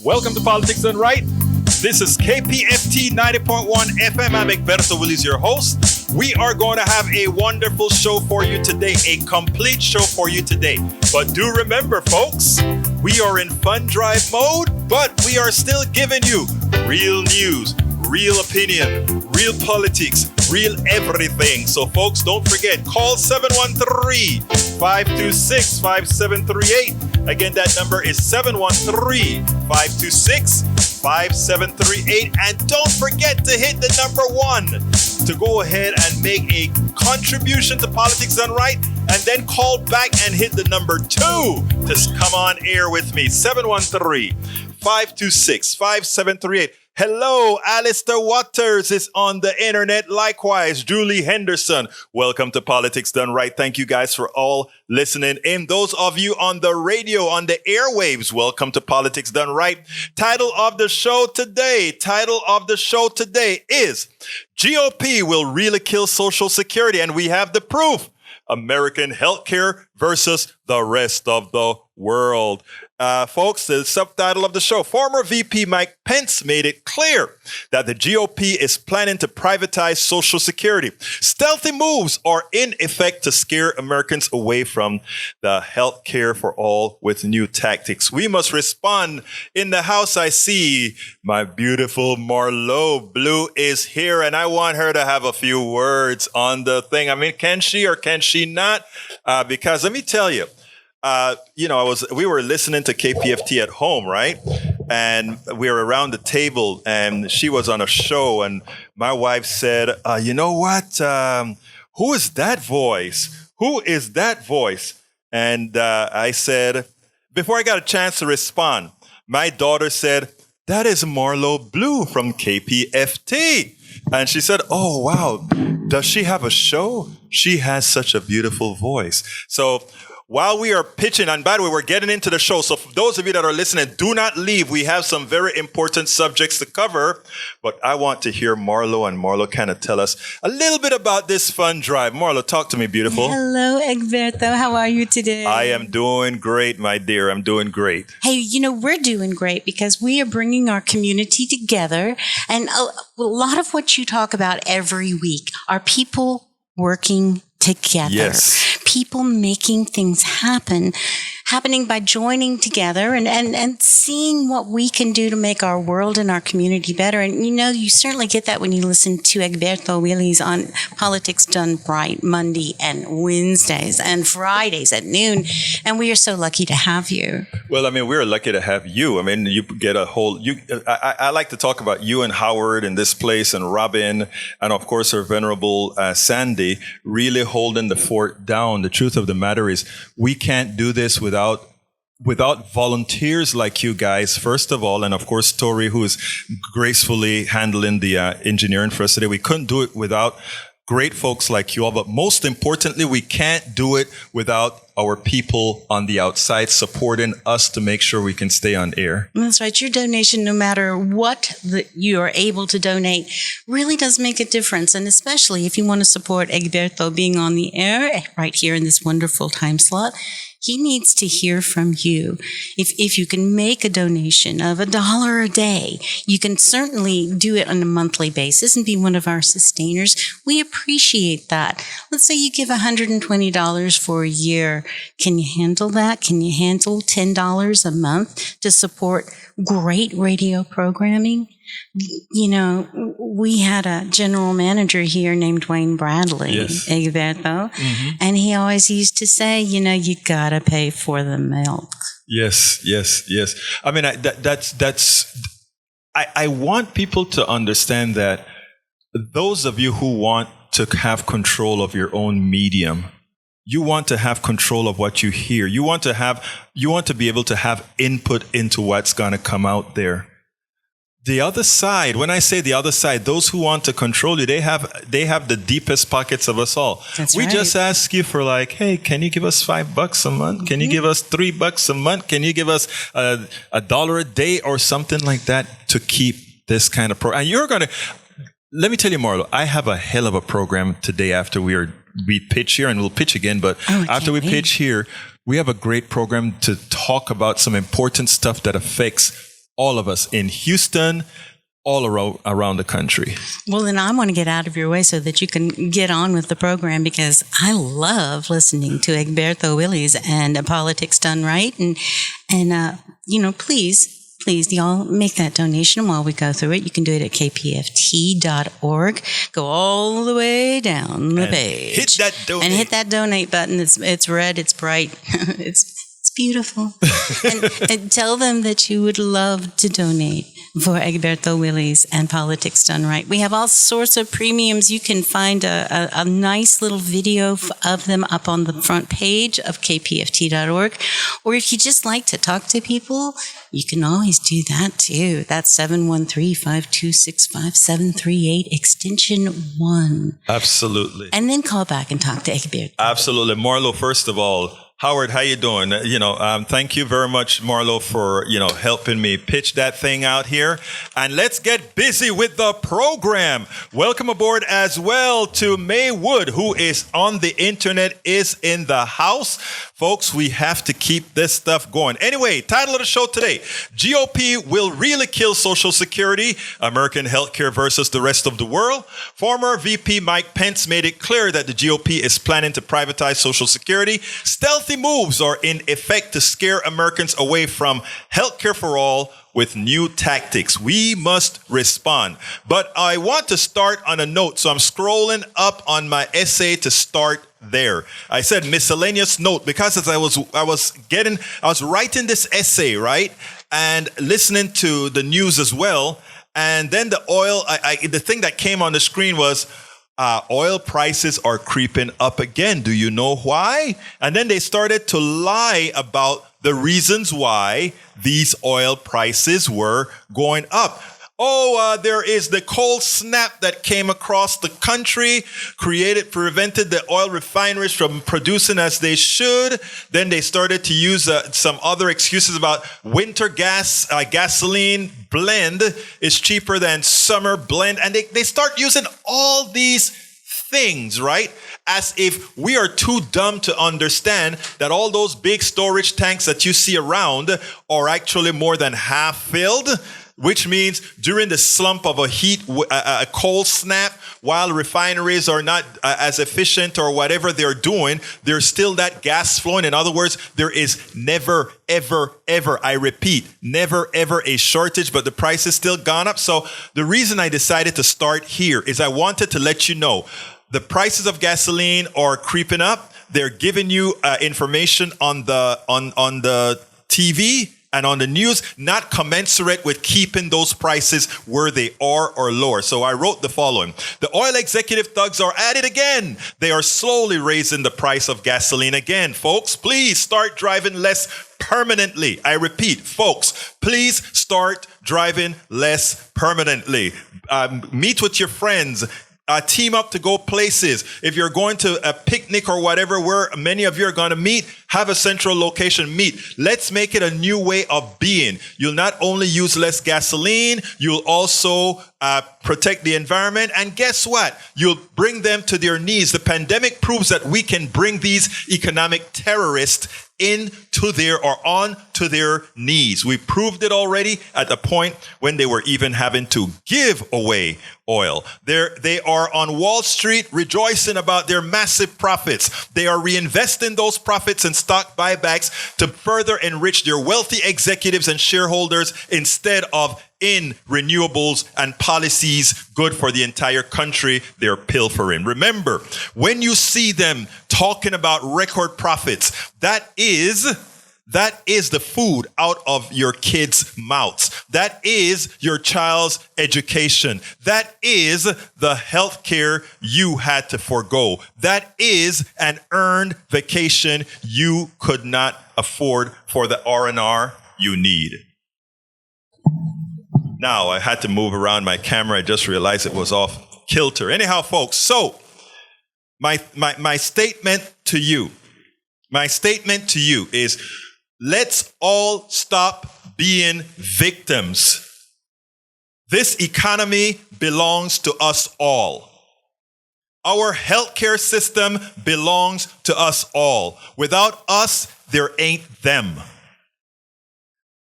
Welcome to Politics Done Right. This is KPFT 90.1 FM. I'm Egberto Willis, your host. We are going to have a wonderful show for you today, a complete show for you today. But do remember, folks, we are in fun drive mode, but we are still giving you real news, real opinion, real politics, real everything. So, folks, don't forget, call 713-526-5738. Again, that number is 713-526-5738. And don't forget to hit the number 1 to go ahead and make a contribution to Politics Done Right. And then call back and hit the number 2 to come on air with me. 713-526-5738. Hello, Alistair Waters is on the internet. Likewise, Julie Henderson. Welcome to Politics Done Right. Thank you guys for all listening in. Those of you on the radio, on the airwaves, welcome to Politics Done Right. Title of the show today is GOP will really kill Social Security. And we have the proof. American healthcare versus the rest of the world. Folks, the subtitle of the show, former VP Mike Pence made it clear that the GOP is planning to privatize Social Security. Stealthy moves are in effect to scare Americans away from the health care for all with new tactics. We must respond. In the house, I see my beautiful Marlo Blue is here, and I want her to have a few words on the thing. I mean, can she or can she not? Because let me tell you, we were listening to KPFT at home, right? And we were around the table and she was on a show and my wife said, you know what? Who is that voice? Who is that voice? And I said, before I got a chance to respond, my daughter said, that is Marlo Blue from KPFT. And she said, oh, wow. Does she have a show? She has such a beautiful voice. So while we are pitching, and by the way, we're getting into the show. So for those of you that are listening, do not leave. We have some very important subjects to cover. But I want to hear Marlo, and Marlo kind of tell us a little bit about this fun drive. Marlo, talk to me, beautiful. Hello, Egberto. How are you today? I am doing great, my dear. I'm doing great. Hey, we're doing great because we are bringing our community together. And a lot of what you talk about every week are people working together. Yes. People making things happening by joining together and seeing what we can do to make our world and our community better. And you certainly get that when you listen to Egberto Willis on Politics Done Right Monday and Wednesdays and Fridays at noon. And we are so lucky to have you. Well, I mean, we're lucky to have you. I mean, you get a whole, I like to talk about you and Howard in this place and Robin and of course our venerable Sandy really holding the fort down. The truth of the matter is we can't do this without volunteers like you guys, first of all, and of course Tori, who is gracefully handling the engineering for us today. We couldn't do it without great folks like you all, but most importantly, we can't do it without our people on the outside supporting us to make sure we can stay on air. That's right. Your donation, no matter what you are able to donate, really does make a difference. And especially if you want to support Egberto being on the air right here in this wonderful time slot, he needs to hear from you. If you can make a donation of $1 a day, you can certainly do it on a monthly basis and be one of our sustainers. We appreciate that. Let's say you give $120 for a year. Can you handle that? Can you handle $10 a month to support great radio programming? We had a general manager here named Wayne Bradley, yes. Egberto, and he always used to say, you gotta pay for the milk. Yes. I mean, I want people to understand that those of you who want to have control of your own medium, you want to have control of what you hear. You want to be able to have input into what's going to come out there. The other side, when I say the other side, those who want to control you, they have the deepest pockets of us all. That's we right. just ask you for like, hey, can you give us $5 a month? Can you give us $3 a month? Can you give us $1 a day or something like that to keep this kind of program? And you're going to, let me tell you, Marlo, I have a hell of a program today after we pitch here, and we'll pitch again, but after we pitch here, we have a great program to talk about some important stuff that affects all of us in Houston, all around the country. Well, then I want to get out of your way so that you can get on with the program, because I love listening to Egberto Willies and Politics Done Right. And please, y'all make that donation while we go through it. You can do it at kpft.org. Go all the way down the page. Hit that donate. And hit that donate button. It's red. It's bright. It's beautiful. and tell them that you would love to donate for Egberto Willies and Politics Done Right. We have all sorts of premiums. You can find a nice little video of them up on the front page of kpft.org. Or if you just like to talk to people, you can always do that too. That's 713-526-5738, extension 1. Absolutely. And then call back and talk to Egberto. Absolutely. Marlo, first of all, Howard, how you doing? Thank you very much, Marlo, for, helping me pitch that thing out here. And let's get busy with the program. Welcome aboard as well to May Wood, who is on the internet, is in the house. Folks, we have to keep this stuff going. Anyway, title of the show today, GOP will really kill Social Security, American healthcare versus the rest of the world. Former VP Mike Pence made it clear that the GOP is planning to privatize Social Security. Stealthy moves are in effect to scare Americans away from healthcare for all with new tactics. We must respond. But I want to start on a note, so I'm scrolling up on my essay to start there. I said miscellaneous note because as I was writing this essay, right, and listening to the news as well, and then the oil. The thing that came on the screen was oil prices are creeping up again. Do you know why? And then they started to lie about the reasons why these oil prices were going up. There is the cold snap that came across the country, prevented the oil refineries from producing as they should. Then they started to use some other excuses about winter gasoline blend is cheaper than summer blend. And they start using all these things, right? As if we are too dumb to understand that all those big storage tanks that you see around are actually more than half filled. Which means during the slump of a cold snap, while refineries are not as efficient or whatever they're doing, there's still that gas flowing. In other words, there is never, ever, ever, I repeat, never, ever a shortage, but the price has still gone up. So the reason I decided to start here is I wanted to let you know the prices of gasoline are creeping up. They're giving you information on the TV and on the news, not commensurate with keeping those prices where they are or lower. So I wrote the following. The oil executive thugs are at it again. They are slowly raising the price of gasoline again. Folks, please start driving less permanently. I repeat, folks, please start driving less permanently. Meet with your friends. Team up to go places. If you're going to a picnic or whatever where many of you are going to meet, have a central location, meet. Let's make it a new way of being. You'll not only use less gasoline, you'll also protect the environment. And guess what? You'll bring them to their knees. The pandemic proves that we can bring these economic terrorists onto their knees. We proved it already at the point when they were even having to give away oil. They are on Wall Street rejoicing about their massive profits. They are reinvesting those profits in stock buybacks to further enrich their wealthy executives and shareholders instead of in renewables and policies good for the entire country. They're pilfering. Remember, when you see them talking about record profits, that is the food out of your kids' mouths. That is your child's education. That is the health care you had to forego. That is an earned vacation you could not afford for the R&R you need. Now, I had to move around my camera. I just realized it was off kilter. Anyhow, folks, so my statement to you is let's all stop being victims. This economy belongs to us all. Our healthcare system belongs to us all. Without us, there ain't them.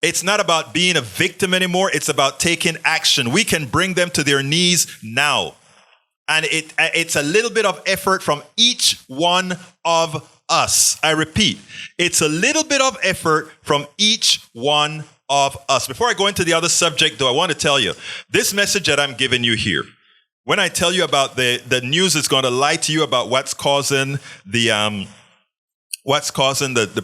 It's not about being a victim anymore. It's about taking action. We can bring them to their knees now. And it's a little bit of effort from each one of us. I repeat, it's a little bit of effort from each one of us. Before I go into the other subject, though, I want to tell you, this message that I'm giving you here, when I tell you about the news is going to lie to you about what's causing the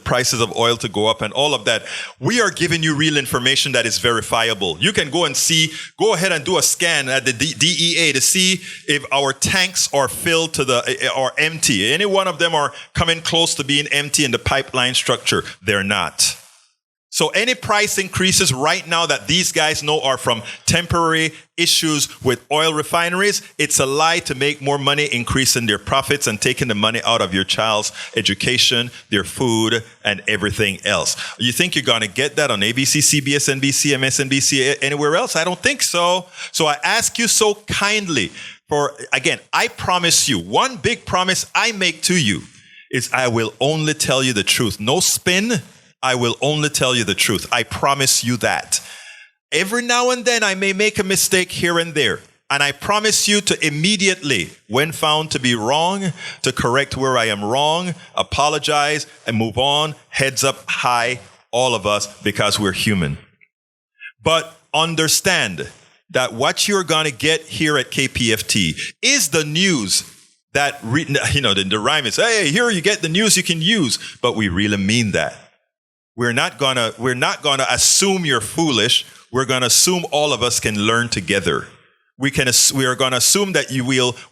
prices of oil to go up and all of that, we are giving you real information that is verifiable. You can go ahead and do a scan at the DEA to see if our tanks are filled or empty. Any one of them are coming close to being empty in the pipeline structure. They're not. So any price increases right now that these guys know are from temporary issues with oil refineries, it's a lie to make more money, increasing their profits and taking the money out of your child's education, their food, and everything else. You think you're going to get that on ABC, CBS, NBC, MSNBC, anywhere else? I don't think so. So I ask you so kindly again, I promise you, one big promise I make to you is I will only tell you the truth. No spin. I will only tell you the truth. I promise you that. Every now and then I may make a mistake here and there. And I promise you to immediately, when found to be wrong, to correct where I am wrong, apologize, and move on, heads up high, all of us, because we're human. But understand that what you're going to get here at KPFT is the news that, the rhyme is, hey, here you get the news you can use. But we really mean that. We're not gonna assume you're foolish. We're gonna assume all of us can learn together. We are gonna assume that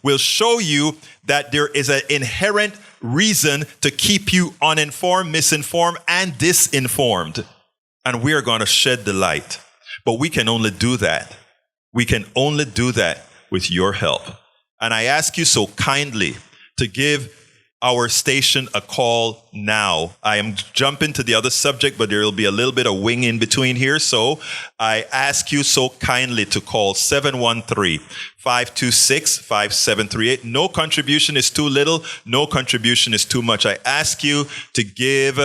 we'll show you that there is an inherent reason to keep you uninformed, misinformed, and disinformed. And we are gonna shed the light. But we can only do that. We can only do that with your help. And I ask you so kindly to give our station a call now. I am jumping to the other subject, but there will be a little bit of wing in between here. So I ask you so kindly to call 713-526-5738. No contribution is too little. No contribution is too much. I ask you to give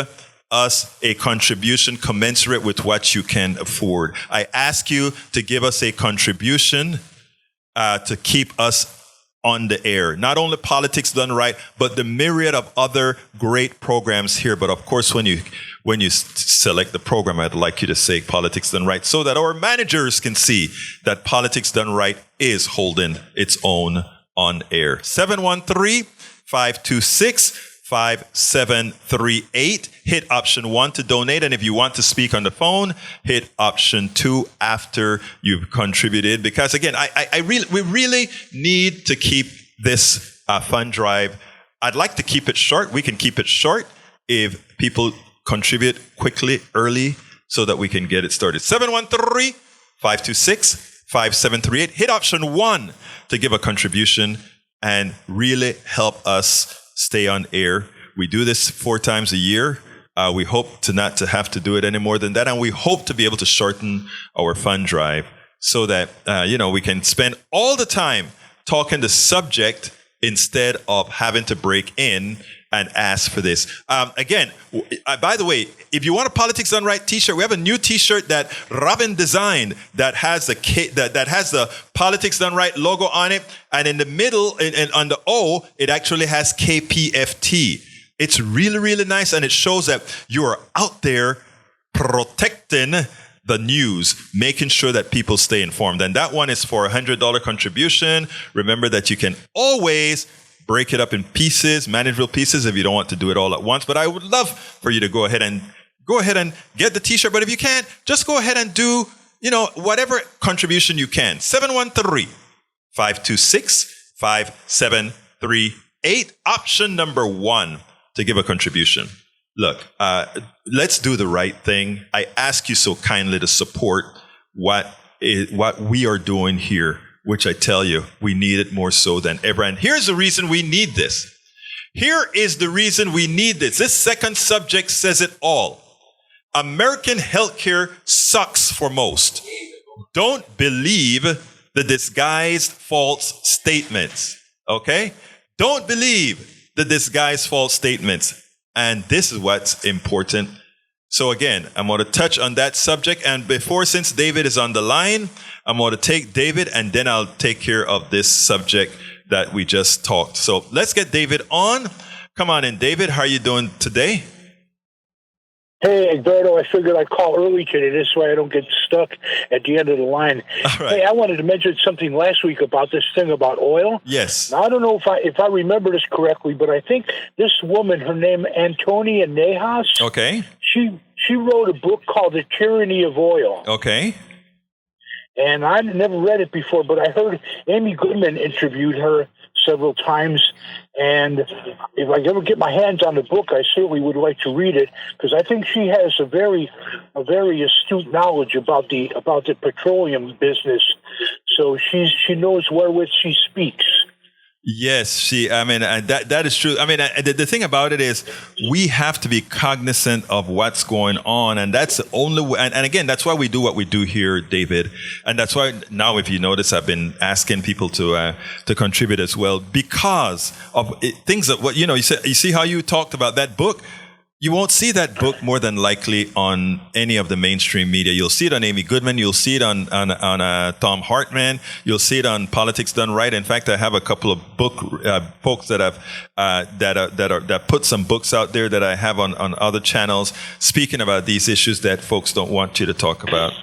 us a contribution commensurate with what you can afford. I ask you to give us a contribution to keep us on the air. Not only Politics Done Right, but the myriad of other great programs here. But of course, when you select the program, I'd like you to say Politics Done Right so that our managers can see that Politics Done Right is holding its own on air. 713-526-5738. Hit option 1 to donate. And if you want to speak on the phone, hit option 2 after you've contributed. Because again, we really need to keep this fund drive. I'd like to keep it short. We can keep it short if people contribute quickly, early, so that we can get it started. 713-526-5738. Hit option 1 to give a contribution and really help us stay on air. We do this 4 times a year. We hope to not to have to do it any more than that. And we hope to be able to shorten our fund drive so that, we can spend all the time talking the subject instead of having to break in and ask for this. Again, by the way, if you want a Politics Done Right t-shirt, we have a new t-shirt that Robin designed that has the Politics Done Right logo on it. And in the middle, and on the O, it actually has KPFT. It's really, really nice. And it shows that you are out there protecting the news, making sure that people stay informed. And that one is for a $100 contribution. Remember that you can always break it up in pieces, manageable pieces, if you don't want to do it all at once. But I would love for you to go ahead and get the t-shirt. But if you can't, just go ahead and do, whatever contribution you can. 713-526-5738. Option number 1 to give a contribution. Look, let's do the right thing. I ask you so kindly to support what we are doing here, which I tell you, we need it more so than ever. And here's the reason we need this. Here is the reason we need this. This second subject says it all. American healthcare sucks for most. Don't believe the disguised false statements. Okay? Don't believe the disguised false statements. And this is what's important. So again, I'm going to touch on that subject. And since David is on the line, I'm going to take David and then I'll take care of this subject that we just talked. So let's get David on. Come on in, David. How are you doing today? Hey, Egberto, I figured I'd call early today. This way I don't get stuck at the end of the line. All right. Hey, I wanted to mention something last week about this thing about oil. Yes. Now, I don't know if I remember this correctly, but I think this woman, her name Antonia Nejas, Okay. she wrote a book called The Tyranny of Oil. Okay. And I never read it before, but I heard Amy Goodman interviewed her several times. And if I ever get my hands on the book, I certainly would like to read it because I think she has a very astute knowledge about the petroleum business. So she knows wherewith she speaks. Yes, that is true. I mean, the thing about it is we have to be cognizant of what's going on. And that's the only way. And again, that's why we do what we do here, David. And that's why now, if you notice, I've been asking people to contribute as well because of things that, you see how you talked about that book. You won't see that book more than likely on any of the mainstream media. You'll see it on Amy Goodman. You'll see it on Tom Hartman. You'll see it on Politics Done Right. In fact, I have a couple of folks that have that put some books out there that I have on other channels speaking about these issues that folks don't want you to talk about.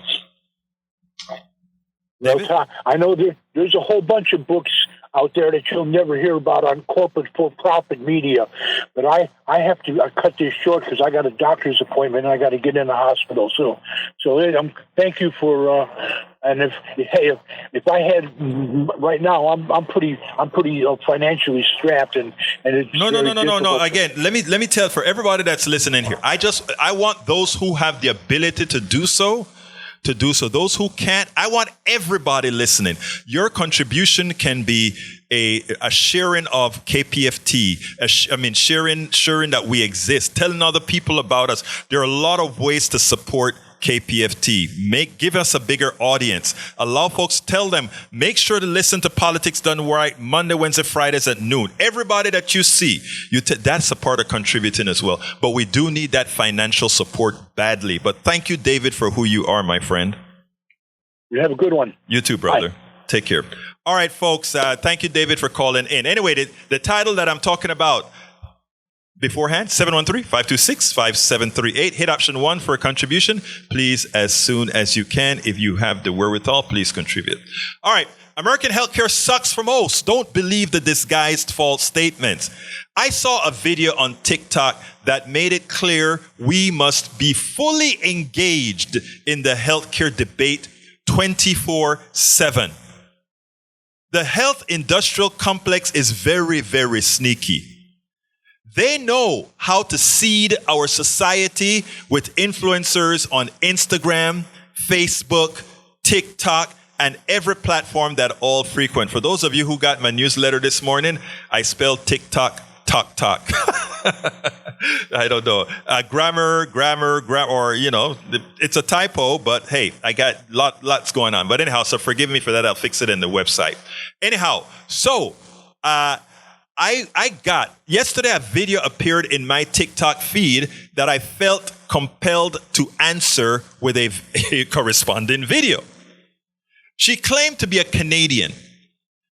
No, I know there's a whole bunch of books out there that you'll never hear about on corporate for-profit media. But I have to cut this short because I got a doctor's appointment and I got to get in the hospital. So thank you for. And if I had right now, I'm pretty financially strapped and it's no. Again, let me tell for everybody that's listening here. I want those who have the ability to do so. Those who can't, I want everybody listening. Your contribution can be a sharing of KPFT, sharing that we exist, telling other people about us. There are a lot of ways to support KPFT. Give us a bigger audience. Allow folks, tell them, make sure to listen to Politics Done Right Monday, Wednesday, Fridays at noon. Everybody that you see, that's a part of contributing as well. But we do need that financial support badly. But thank you, David, for who you are, my friend. You have a good one. You too, brother. Bye. Take care. All right, folks. Thank you, David, for calling in. Anyway, the title that I'm talking about beforehand, 713-526-5738. Hit option 1 for a contribution. Please, as soon as you can, if you have the wherewithal, please contribute. All right. American healthcare sucks for most. Don't believe the disguised false statements. I saw a video on TikTok that made it clear we must be fully engaged in the healthcare debate 24/7. The health industrial complex is very, very sneaky. They know how to seed our society with influencers on Instagram, Facebook, TikTok, and every platform that all frequent. For those of you who got my newsletter this morning, I spelled TikTok, talk. I don't know. Grammar, or, it's a typo, but hey, I got lots going on. But anyhow, so forgive me for that. I'll fix it in the website. Anyhow, so, yesterday a video appeared in my TikTok feed that I felt compelled to answer with a corresponding video. She claimed to be a Canadian.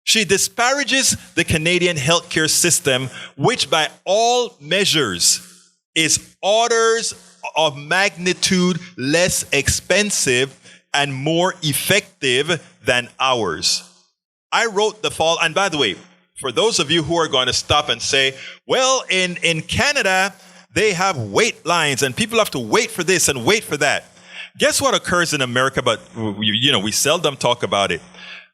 She disparages the Canadian healthcare system, which by all measures is orders of magnitude less expensive and more effective than ours. I wrote the fall, and by the way, for those of you who are going to stop and say, well, in Canada, they have wait lines and people have to wait for this and wait for that. Guess what occurs in America, but we seldom talk about it.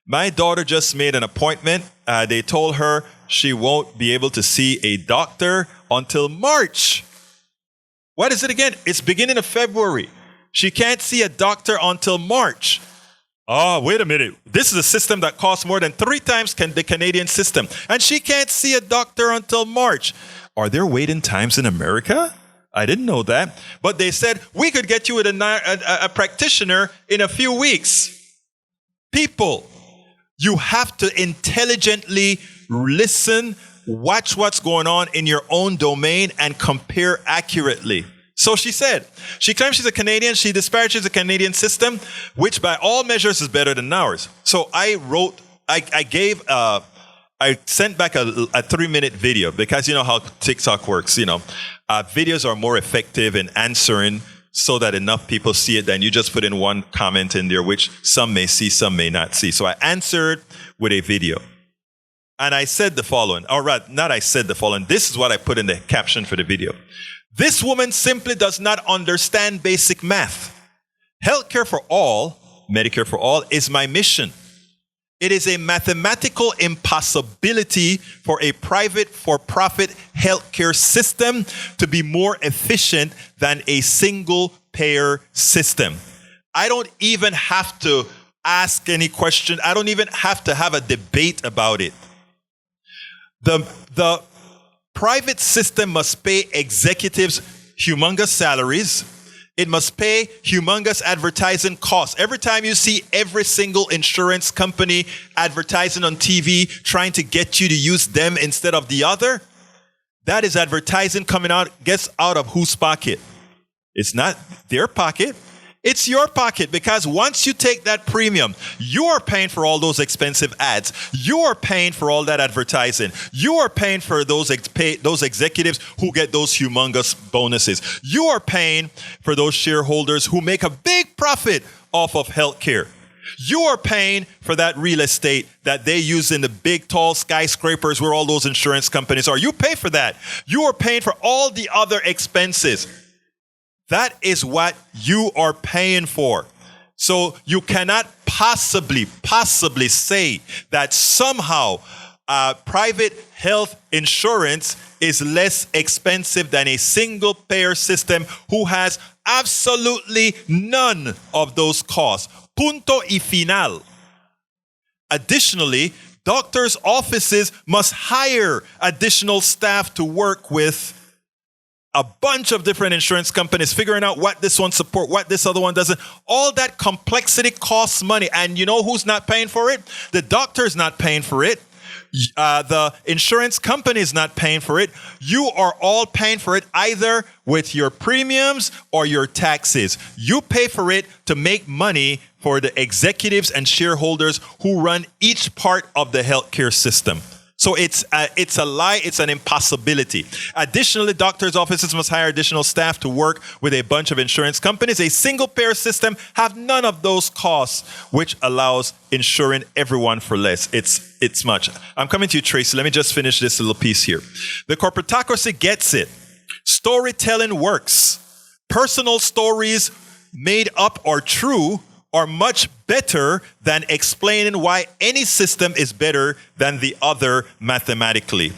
My daughter just made an appointment. They told her she won't be able to see a doctor until March. What is it again? It's beginning of February. She can't see a doctor until March. Oh, wait a minute. This is a system that costs more than 3 times the Canadian system. And she can't see a doctor until March. Are there waiting times in America? I didn't know that. But they said, we could get you with a practitioner in a few weeks. People, you have to intelligently listen, watch what's going on in your own domain, and compare accurately. So she said, she claims she's a Canadian. She disparages the Canadian system, which by all measures is better than ours. So I sent back a 3-minute video because you know how TikTok works. Videos are more effective in answering so that enough people see it than you just put in one comment in there, which some may see, some may not see. So I answered with a video. And I said the following, or rather, not I said the following. This is what I put in the caption for the video. This woman simply does not understand basic math. Healthcare for all, Medicare for all, is my mission. It is a mathematical impossibility for a private for-profit healthcare system to be more efficient than a single-payer system. I don't even have to ask any question. I don't even have to have a debate about it. The private system must pay executives humongous salaries. It must pay humongous advertising costs. Every time you see every single insurance company advertising on TV trying to get you to use them instead of the other, that is advertising coming out, gets out of whose pocket? It's not their pocket. It's your pocket, because once you take that premium, you are paying for all those expensive ads. You are paying for all that advertising. You are paying for those executives who get those humongous bonuses. You are paying for those shareholders who make a big profit off of healthcare. You are paying for that real estate that they use in the big, tall skyscrapers where all those insurance companies are. You pay for that. You are paying for all the other expenses. That is what you are paying for. So you cannot possibly say that somehow private health insurance is less expensive than a single payer system who has absolutely none of those costs. Punto y final. Additionally, doctors' offices must hire additional staff to work with a bunch of different insurance companies, figuring out what this one supports, what this other one doesn't. All that complexity costs money. And you know who's not paying for it? The doctor's not paying for it. The insurance company is not paying for it. You are all paying for it either with your premiums or your taxes. You pay for it to make money for the executives and shareholders who run each part of the healthcare system. So it's a lie. It's an impossibility. Additionally, doctors' offices must hire additional staff to work with a bunch of insurance companies. A single-payer system have none of those costs, which allows insuring everyone for less. It's much. I'm coming to you, Tracy. Let me just finish this little piece here. The corporatocracy gets it. Storytelling works. Personal stories made up or true are much better than explaining why any system is better than the other mathematically.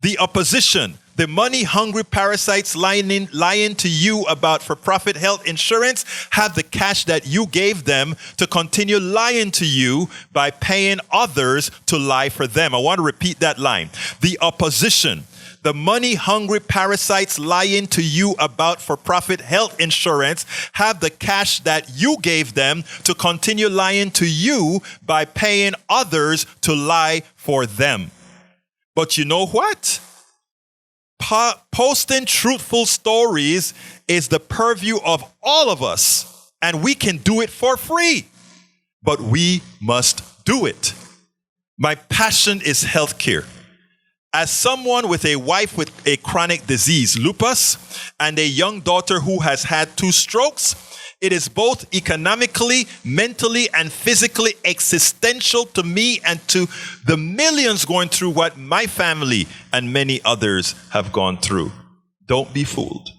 The opposition, the money-hungry parasites lying to you about for-profit health insurance, have the cash that you gave them to continue lying to you by paying others to lie for them. I want to repeat that line. The opposition, the money-hungry parasites lying to you about for-profit health insurance, have the cash that you gave them to continue lying to you by paying others to lie for them. But you know what? Posting truthful stories is the purview of all of us, and we can do it for free. But we must do it. My passion is healthcare. As someone with a wife with a chronic disease, lupus, and a young daughter who has had 2 strokes, it is both economically, mentally, and physically existential to me and to the millions going through what my family and many others have gone through. Don't be fooled.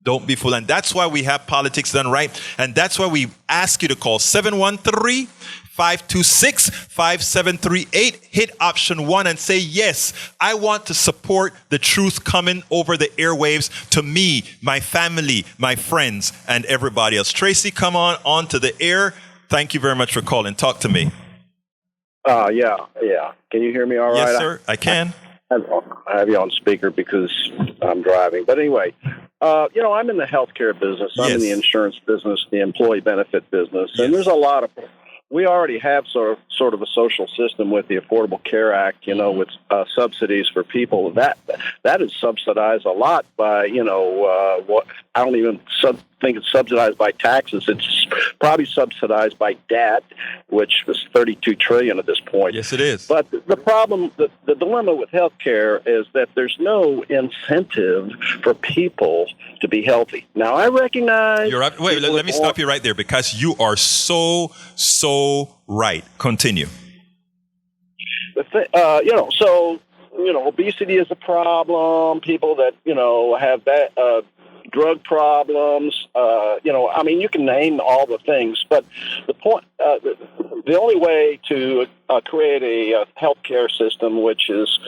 Don't be fooled. And that's why we have Politics Done Right. And that's why we ask you to call 713-526-5738. Hit option 1 and say, yes, I want to support the truth coming over the airwaves to me, my family, my friends, and everybody else. Tracy, come on to the air. Thank you very much for calling. Talk to me. Yeah. Can you hear me all right? Yes, sir, I can. I have you on speaker because I'm driving. But anyway, I'm in the healthcare business. I'm in the insurance business, the employee benefit business, and there's a lot of we already have sort of a social system with the Affordable Care Act, with subsidies for people. That is subsidized a lot by, what I don't even think it's subsidized by taxes. It's probably subsidized by debt, which was $32 trillion at this point. Yes, it is. But the problem, the dilemma with healthcare is that there's no incentive for people to be healthy. Now, I recognize. You're right. Wait, let me stop you right there because you are so right. Continue. Obesity is a problem. People that, have that, drug problems, you can name all the things, but the point, the only way to create a healthcare system which is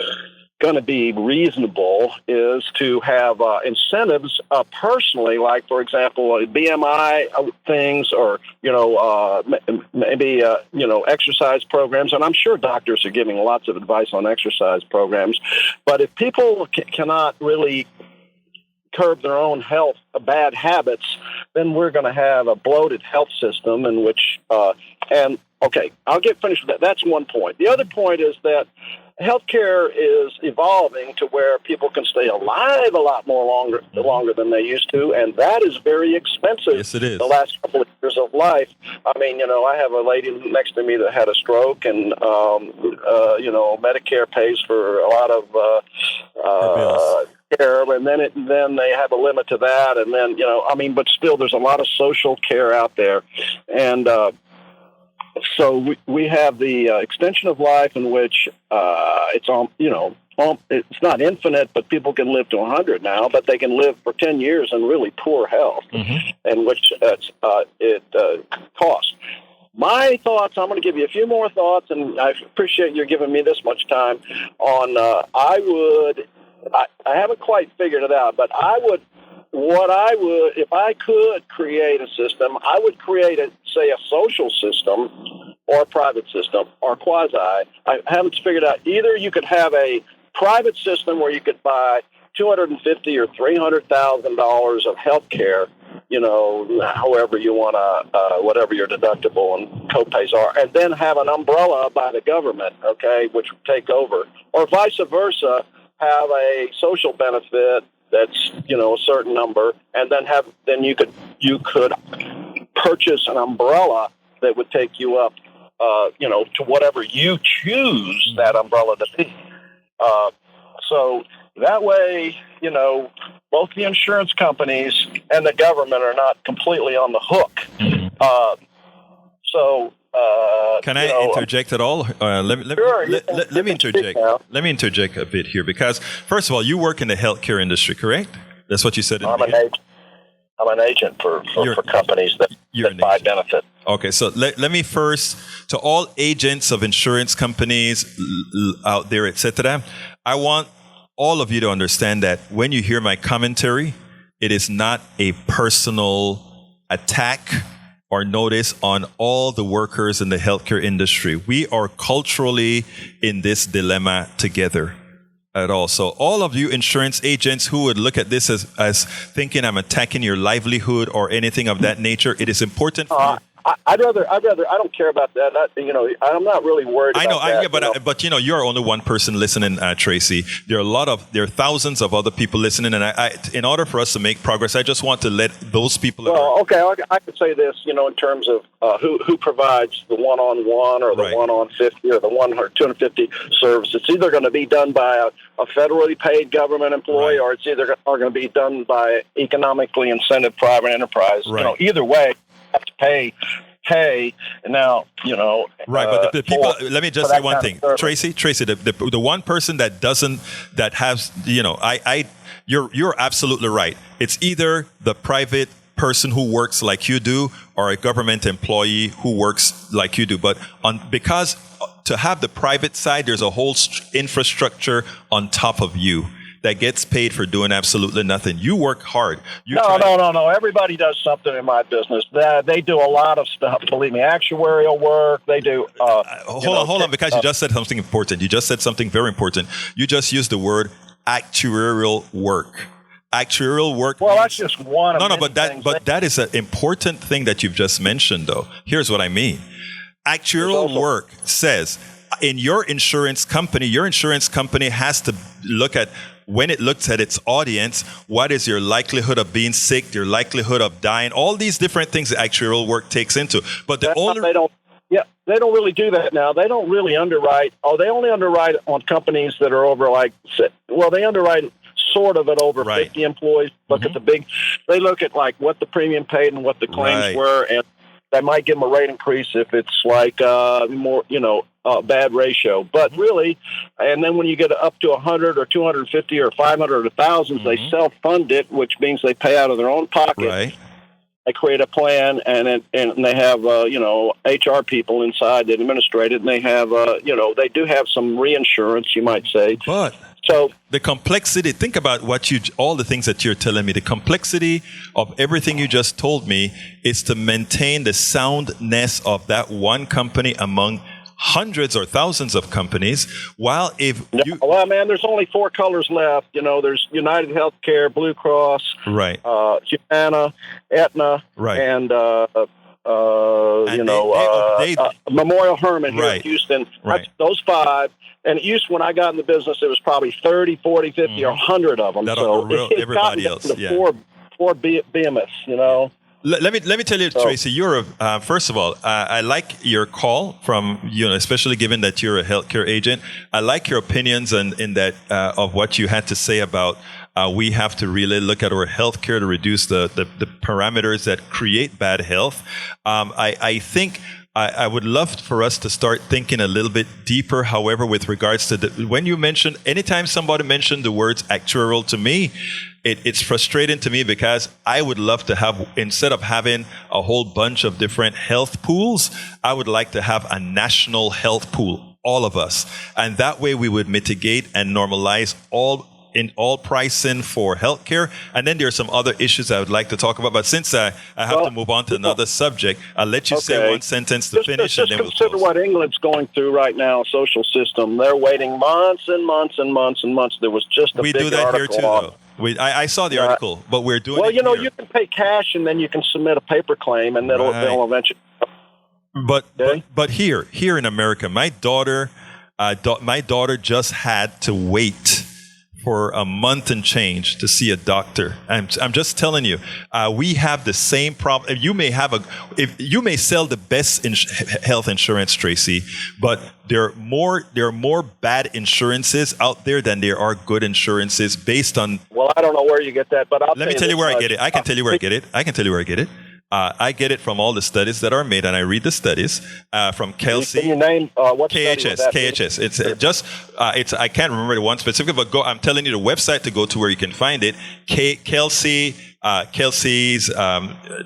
going to be reasonable is to have incentives personally, like, for example, BMI things or, maybe, exercise programs. And I'm sure doctors are giving lots of advice on exercise programs. But if people cannot really curb their own health bad habits, then we're going to have a bloated health system in which, I'll get finished with that. That's one point. The other point is that healthcare is evolving to where people can stay alive a lot more longer than they used to, and that is very expensive. Yes, it is. The last couple of years of life. I have a lady next to me that had a stroke, and Medicare pays for a lot of care, and then they have a limit to that, and then but still, there's a lot of social care out there, and. So we have the extension of life in which it's not infinite, but people can live to 100 now, but they can live for 10 years in really poor health, and which it costs. My thoughts, I'm going to give you a few more thoughts, and I appreciate you giving me this much time on, I haven't quite figured it out, but if I could create a system, I would create a social system or a private system or quasi. I haven't figured out either. You could have a private system where you could buy $250,000 or $300,000 of health care, however you want to, whatever your deductible and copays are, and then have an umbrella by the government, which would take over, or vice versa, have a social benefit that's a certain number, and then you could purchase an umbrella that would take you up, to whatever you choose that umbrella to be. So that way, both the insurance companies and the government are not completely on the hook. Can I interject at all? Let me interject. Let me interject a bit here because, first of all, you work in the healthcare industry, correct? That's what you said. I'm an agent for companies that buy benefits. Okay, so let me first, to all agents of insurance companies out there, etc., I want all of you to understand that when you hear my commentary, it is not a personal attack or notice on all the workers in the healthcare industry. We are culturally in this dilemma together at all. So all of you insurance agents who would look at this as thinking I'm attacking your livelihood or anything of that nature, it is important for you. I don't care about that. I'm not really worried about that. But you're only one person listening, Tracy. There are thousands of other people listening, and in order for us to make progress, I just want to let those people. I could say this, in terms of who provides the one-on-one or the one-on-50 or the 250 service. It's either going to be done by a federally paid government employee, or it's either going to be done by economically incentive private enterprise. Right. Either way, have to pay now, right, but the people, let me just say one thing, Tracy, the one person that has, you're absolutely right. It's either the private person who works like you do or a government employee who works like you do. But because to have the private side, there's a whole infrastructure on top of you that gets paid for doing absolutely nothing. You work hard. No. Everybody does something in my business. They do a lot of stuff. Believe me, actuarial work. They do. Hold on, because you just said something important. You just said something very important. You just used the word actuarial work. Actuarial work. Well, that's just one. But that is an important thing that you've just mentioned, though. Here's what I mean. Actuarial work says in your insurance company has to look at, when it looks at its audience, what is your likelihood of being sick, your likelihood of dying, all these different things that actuarial work takes into. But they don't really do that now. They don't really underwrite. Oh, they only underwrite on companies that are over they underwrite sort of at over 50 employees. Look at they look at like what the premium paid and what the claims were, and they might give them a rate increase if it's like more, bad ratio. But really, and then when you get up to 100 or 250 or 500 or 1,000, they self-fund it, which means they pay out of their own pocket. Right. They create a plan, and they have HR people inside that administrate it, and they have they do have some reinsurance, you might say. But so the complexity, think about all the things that you're telling me. The complexity of everything you just told me is to maintain the soundness of that one company among hundreds or thousands of companies. While there's only 4 colors left. There's United Healthcare, Blue Cross, right, Humana, Aetna, right, and Memorial Hermann here in Houston. Right. Those 5. And it used, when I got in the business, it was probably 30, 40, 50, or 100 of them. Everybody else. Four behemoths, Let me tell you, Tracy, you're first of all, I like your call from, especially given that you're a healthcare agent. I like your opinions in that of what you had to say about we have to really look at our healthcare to reduce the parameters that create bad health. I think I would love for us to start thinking a little bit deeper, however, with regards to when you mentioned, anytime somebody mentioned the words actuarial to me, it's frustrating to me because I would love to have, instead of having a whole bunch of different health pools, I would like to have a national health pool, all of us. And that way we would mitigate and normalize all pricing for healthcare. And then there are some other issues I would like to talk about. But since I have to move on to another subject, I'll let you say one sentence to finish. And then we'll consider what England's going through right now, social system. They're waiting months and months and months and months. There was just a big article. We do that here too, though. I saw the article, but we're doing it here. You can pay cash and then you can submit a paper claim, and they'll eventually. But here in America, my daughter just had to wait for a month and change to see a doctor. I'm just telling you, we have the same problem. You may sell the best health insurance, Tracy, but there are more bad insurances out there than there are good insurances based on. Well, I don't know where you get that, but let me tell you where I get it. I can tell you where I get it. I get it from all the studies that are made, and I read the studies from Kelsey. Can you name what KHS. It's I can't remember the one specific, but I'm telling you the website to go to where you can find it. Kelsey's.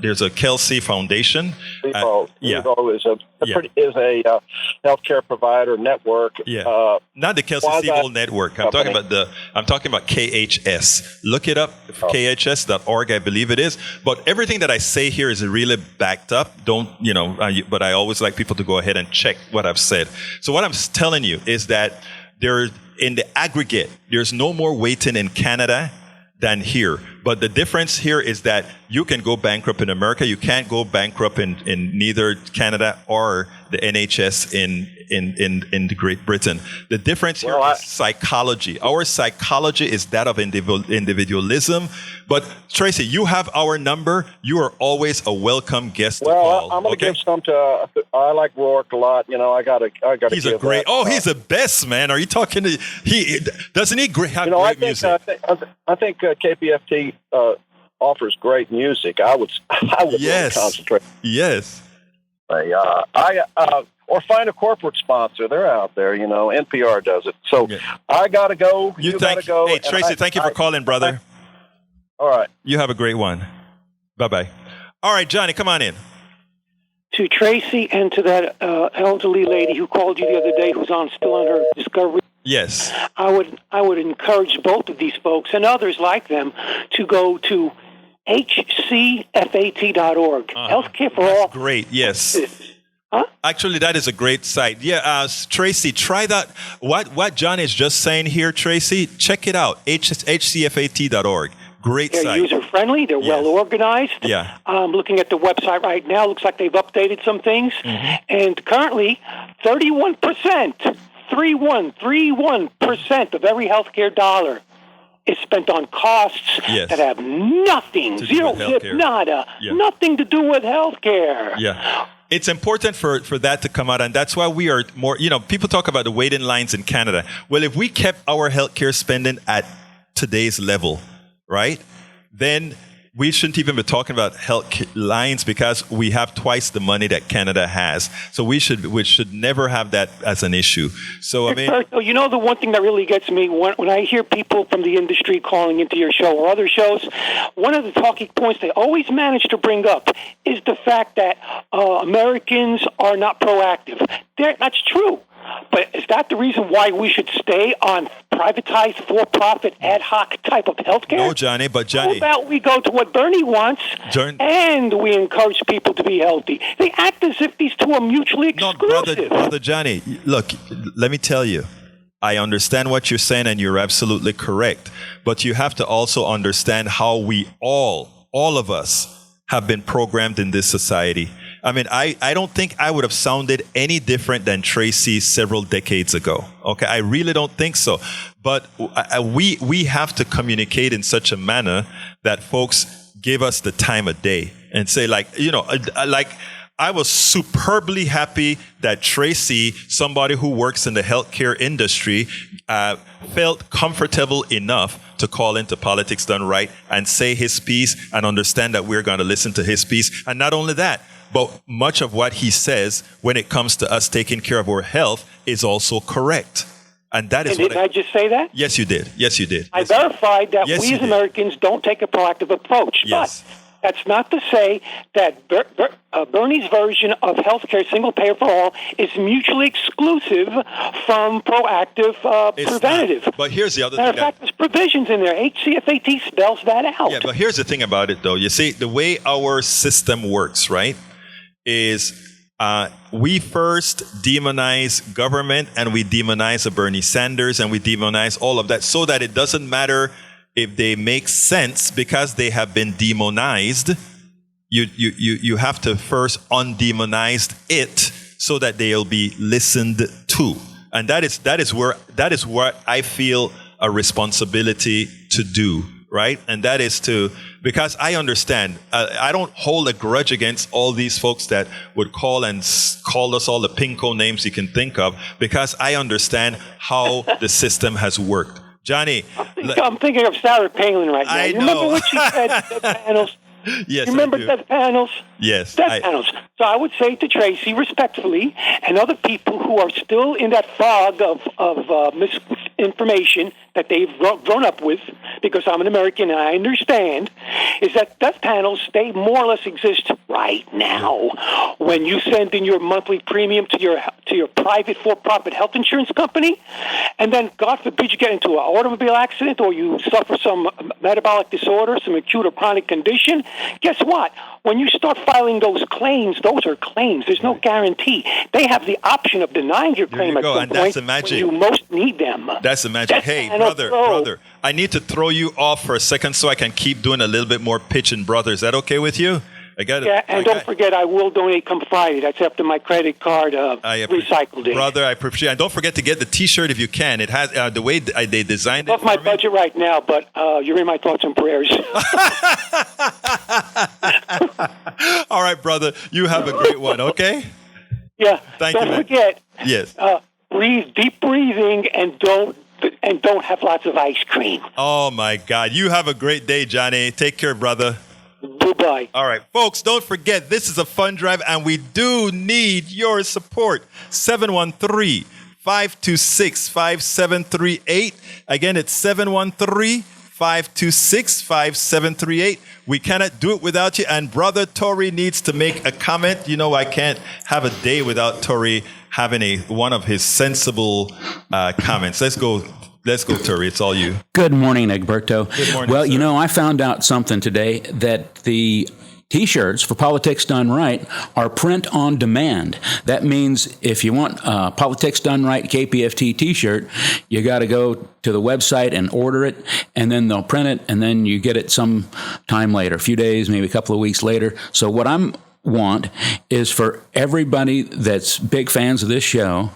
There's a Kelsey Foundation. Evo is a healthcare provider network. Not the Kelsey Siebel network. I'm talking about KHS. Look it up, khs.org, I believe it is. But everything that I say here is really backed up. But I always like people to go ahead and check what I've said. So what I'm telling you is that in the aggregate, there's no more waiting in Canada than here. But the difference here is that you can go bankrupt in America. You can't go bankrupt in neither Canada or the NHS in Great Britain. The difference here is psychology. Our psychology is that of individualism. But Tracy, you have our number. You are always a welcome guest to call. I'm going to give some to. I like Rourke a lot. I got to. He's a great. He's the best, man. Are you talking to? Doesn't he have great music? I think KPFT offers great music. I would really concentrate. Yes. Or find a corporate sponsor. They're out there. NPR does it. So I got to go. You got to go. Hey, Tracy, thank you for calling, brother. All right. You have a great one. Bye-bye. All right, Johnny, come on in. To Tracy and to that elderly lady who called you the other day, who's still on her discovery. Yes. I would encourage both of these folks and others like them to go to hcfat.org. Healthcare for all. Great. Yes. Huh? Actually, that is a great site. Yeah, Tracy, try that. What John is just saying here, Tracy, check it out. hcfat.org. Great They're site. user-friendly. They're Yes. well organized. Yeah. Looking at the website right now, looks like they've updated some things. And currently, 31% of every healthcare dollar is spent on costs Yes. that have nothing, To do zero, with zip, healthcare. nada, Yeah. nothing to do with healthcare. Yeah. It's important for that to come out, and that's why we are more, people talk about the waiting lines in Canada. Well, if we kept our healthcare spending at today's level, right, then we shouldn't even be talking about health lines because we have twice the money that Canada has. So we should never have that as an issue. So, I mean, The one thing that really gets me when I hear people from the industry calling into your show or other shows, one of the talking points they always manage to bring up is the fact that Americans are not proactive. That's true. But is that the reason why we should stay on privatized, for-profit, ad hoc type of healthcare? No, Johnny, but Johnny. How about we go to what Bernie wants and we encourage people to be healthy? They act as if these two are mutually exclusive. No, brother Johnny, look, let me tell you. I understand what you're saying, and you're absolutely correct. But you have to also understand how we all of us, have been programmed in this society. I mean, I don't think I would have sounded any different than Tracy several decades ago. Okay, I really don't think so. But we have to communicate in such a manner that folks give us the time of day and say, I was superbly happy that Tracy, somebody who works in the healthcare industry, felt comfortable enough to call into Politics Done Right and say his piece and understand that we're going to listen to his piece. And not only that, but much of what he says when it comes to us taking care of our health is also correct. And that is didn't I just say that? Yes, you did. Yes, you did. I verified that we as Americans don't take a proactive approach. Yes. But that's not to say that Bernie's version of healthcare, single payer for all, is mutually exclusive from proactive preventative. Not. But here's the other thing. Matter of fact, there's provisions in there. HCFAT spells that out. Yeah, but here's the thing about it, though. You see, the way our system works, right, is we first demonize government and we demonize a Bernie Sanders and we demonize all of that so that it doesn't matter if they make sense because they have been demonized. You have to first undemonize it so that they'll be listened to. And that is what I feel a responsibility to do, right? And that is because I understand, I don't hold a grudge against all these folks that would call us all the pinko names you can think of, because I understand how the system has worked. Johnny. I'm thinking of Sarah Palin right now. I You know. remember what she said at the panels? Yes, you remember death panels? Yes. Death panels. So I would say to Tracy, respectfully, and other people who are still in that fog of misinformation that they've grown up with, because I'm an American and I understand, is that death panels, they more or less exist right now. When you send in your monthly premium to your private for-profit health insurance company, and then, God forbid, you get into an automobile accident or you suffer some metabolic disorder, some acute or chronic condition, guess what? When you start filing those claims, those are claims. There's no guarantee. They have the option of denying your claim at some point when you most need them. That's the magic. Hey, brother, I need to throw you off for a second so I can keep doing a little bit more pitching, brother. Is that okay with you? I got it. Yeah, and don't forget, I will donate come Friday. That's after my credit card recycled it. Brother, I appreciate it. And don't forget to get the T-shirt if you can. It has the way they designed it. Off my budget right now, but you're in my thoughts and prayers. All right, brother. You have a great one, okay? Yeah. Thank you, Don't man. forget. Yes. Breathe, deep breathing, and don't have lots of ice cream. Oh, my God. You have a great day, Johnny. Take care, brother. Goodbye. All right, folks, don't forget, this is a fund drive, and we do need your support. 713-526-5738. Again, it's 713-526-5738. We cannot do it without you, and Brother Tory needs to make a comment. You know, I can't have a day without Tory having one of his sensible comments. Let's go, Tory. It's all you. Good morning, Egberto. Good morning, well, sir. you know, I found out something today that the T-shirts for Politics Done Right are print on demand. That means if you want a Politics Done Right KPFT T-shirt, you got to go to the website and order it, and then they'll print it, and then you get it some time later, a few days, maybe a couple of weeks later. So what I want is for everybody that's big fans of this show,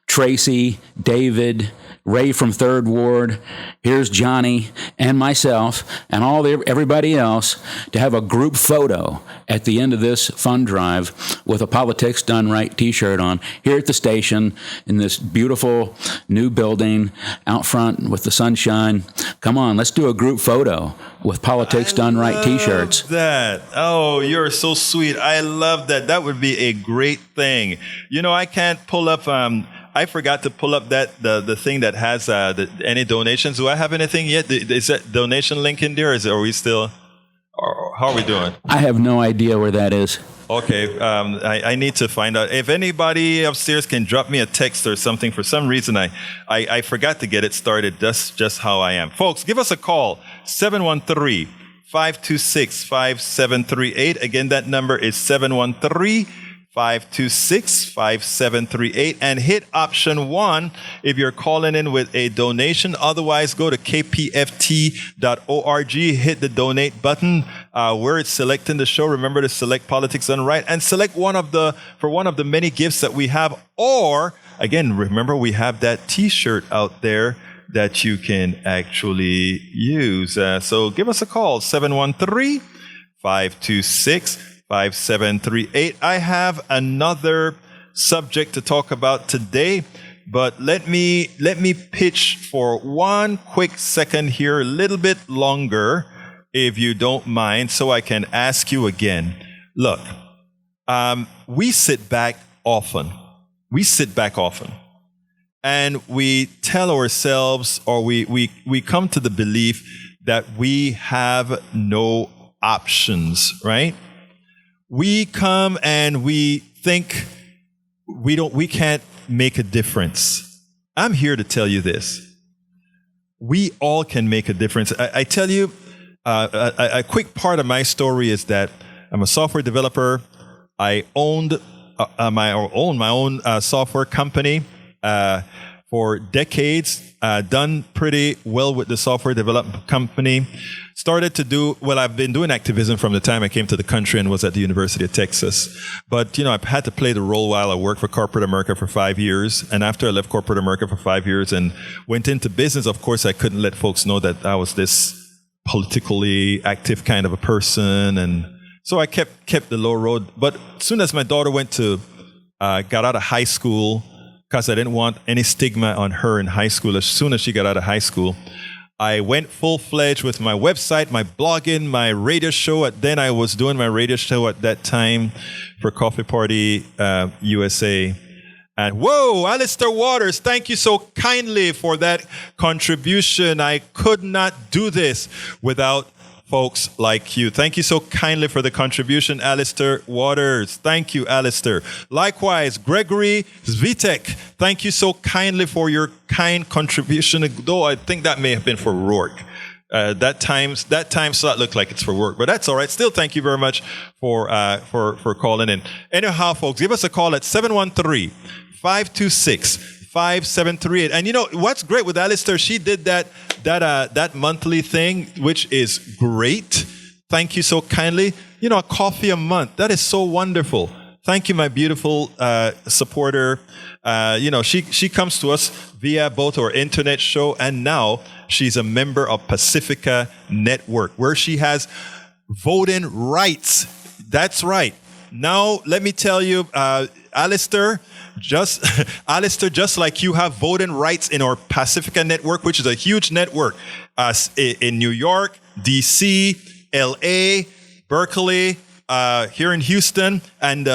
Tracy, David, Ray from Third Ward, here's Johnny, and myself, and everybody else, to have a group photo at the end of this fund drive with a Politics Done Right T-shirt on here at the station in this beautiful new building out front with the sunshine. Come on, let's do a group photo with Politics Done Right T-shirts. That. Oh, you're so sweet. I love that. That would be a great thing. You know, I can't pull up... I forgot to pull up the thing that has any donations. Do I have anything yet? Is that donation link in there? Are we still? Or how are we doing? I have no idea where that is. Okay, I need to find out. If anybody upstairs can drop me a text or something. For some reason, I forgot to get it started. That's just how I am. Folks, give us a call, 713-526-5738. Again, that number is 713-526-5738, and hit option 1 if you're calling in with a donation. Otherwise, go to kpft.org, hit the donate button where it's selecting the show. Remember to select Politics Done Right and select one of the many gifts that we have. Or, again, remember we have that T-shirt out there that you can actually use. So give us a call, 713-526-5738. I have another subject to talk about today, but let me pitch for one quick second here, a little bit longer, if you don't mind, so I can ask you again. Look, we sit back often. And we tell ourselves, or we come to the belief that we have no options, right? We come and we think we can't make a difference. I'm here to tell you this. We all can make a difference. I tell you, a quick part of my story is that I'm a software developer. I owned my own software company for decades. Done pretty well with the software development company. Started to do, I've been doing activism from the time I came to the country and was at the University of Texas. But, I had to play the role while I worked for corporate America for 5 years. And after I left corporate America for 5 years and went into business, of course, I couldn't let folks know that I was this politically active kind of a person. And so I kept the low road. But as soon as my daughter got out of high school, because I didn't want any stigma on her in high school, as soon as she got out of high school, I went full-fledged with my website, my blogging, my radio show. Then I was doing my radio show at that time for Coffee Party USA. And whoa, Alistair Waters, thank you so kindly for that contribution. I could not do this without folks like you. Thank you so kindly for the contribution, Alistair Waters. Thank you, Alistair. Likewise, Gregory Zvitek, thank you so kindly for your kind contribution, though I think that may have been for Rourke. That time slot looked like it's for work, but that's all right. Still, thank you very much for calling in. Anyhow, folks, give us a call at 713-526-5738. And what's great with Alistair, she did that monthly thing, which is great. Thank you so kindly. A coffee a month. That is so wonderful. Thank you, my beautiful supporter. She comes to us via both our internet show, and now she's a member of Pacifica Network, where she has voting rights. That's right. Now, let me tell you, Alistair, just like you have voting rights in our Pacifica Network, which is a huge network in New York, D.C., L.A., Berkeley, here in Houston, and